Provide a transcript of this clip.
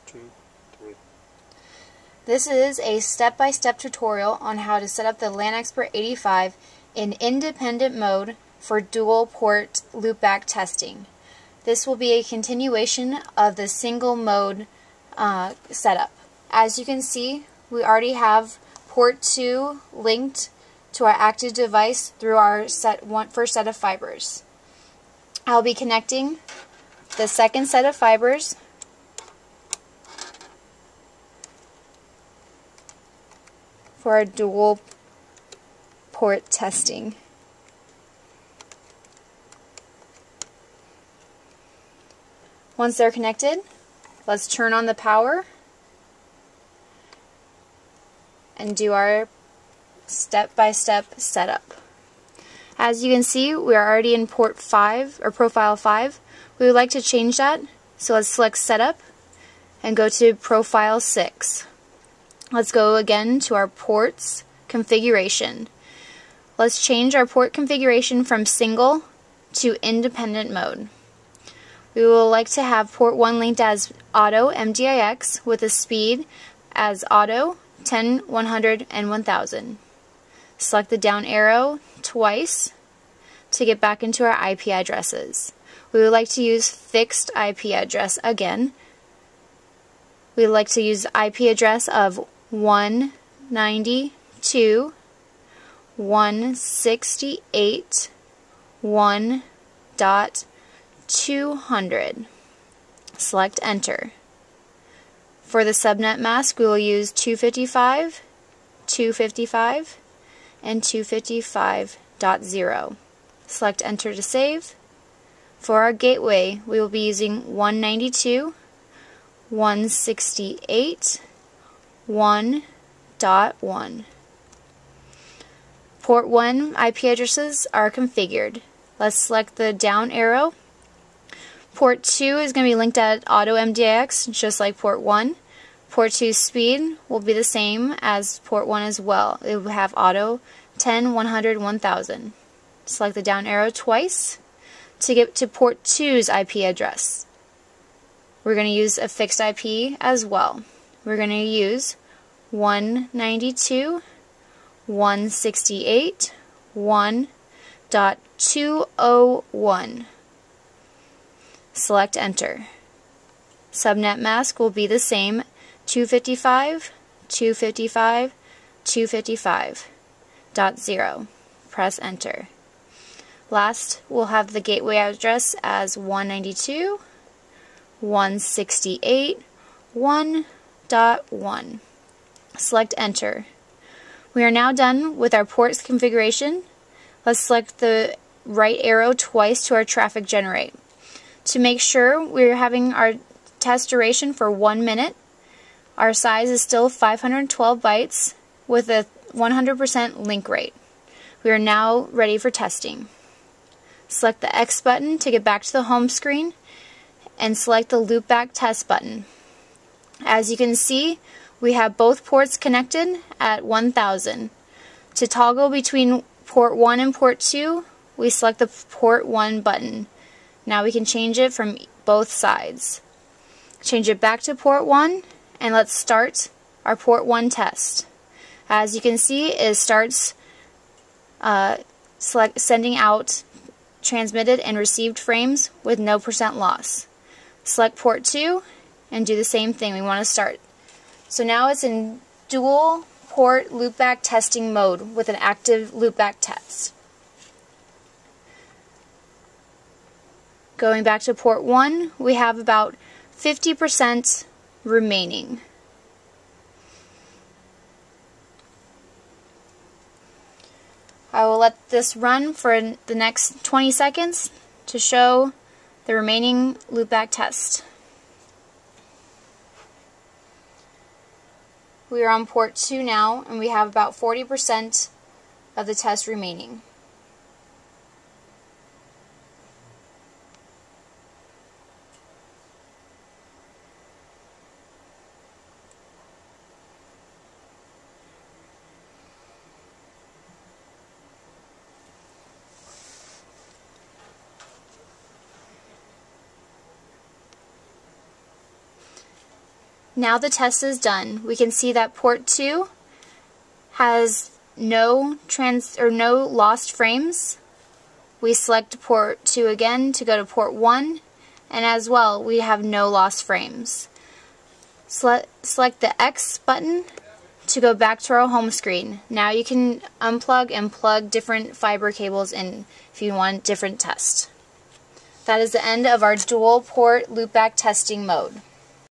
2, 3. This is a step-by-step tutorial on how to set up the LanExpert 85 in independent mode for dual port loopback testing. This will be a continuation of the single mode setup. As you can see, we already have port 2 linked to our active device through our first set of fibers. I'll be connecting the second set of fibers for our dual port testing. Once they're connected, let's turn on the power and do our step-by-step setup. As you can see, we are already in port 5 or profile 5. We would like to change that, so let's select setup and go to profile 6. Let's go again to our ports configuration. Let's change our port configuration from single to independent mode. We will like to have port 1 linked as auto MDIX with a speed as auto 10, 100, and 1000. Select the down arrow twice to get back into our IP addresses. We would like to use fixed IP address again. We would like to use IP address of 192.168.1.200. Select enter. For the subnet mask, we will use 255, 255, and 255.0. Select enter to save. For our gateway, we will be using 192.168.1.1. Port 1 IP addresses are configured. Let's select the down arrow. Port 2 is going to be linked at auto MDIX, just like port 1. Port 2's speed will be the same as port 1 as well. It will have auto 10, 100, 1000. Select the down arrow twice to get to port 2's IP address. We're going to use a fixed IP as well. We're going to use 192.168.1.201. Select enter. Subnet mask will be the same, 255, 255, 255.0. Press enter. Last, we'll have the gateway address as 192.168.1.1. Select enter. We are now done with our ports configuration. Let's select the right arrow twice to our traffic generate. To make sure we're having our test duration for 1 minute, our size is still 512 bytes with a 100% link rate. We are now ready for testing. Select the X button to get back to the home screen and select the loopback test button. As you can see, we have both ports connected at 1000. To toggle between port 1 and port 2, we select the port 1 button. Now we can change it from both sides. Change it back to port 1 and let's start our port 1 test. As you can see, it starts sending out transmitted and received frames with no % loss. Select port 2 and do the same thing. We want to start. So now it's in dual port loopback testing mode with an active loopback test. Going back to port 1, we have about 50% remaining. I will let this run for the next 20 seconds to show the remaining loopback test. We are on port 2 now, and we have about 40% of the test remaining. Now the test is done. We can see that port 2 has no lost frames. We select port 2 again to go to port 1, and as well we have no lost frames. Select the X button to go back to our home screen. Now you can unplug and plug different fiber cables in if you want different tests. That is the end of our dual port loopback testing mode.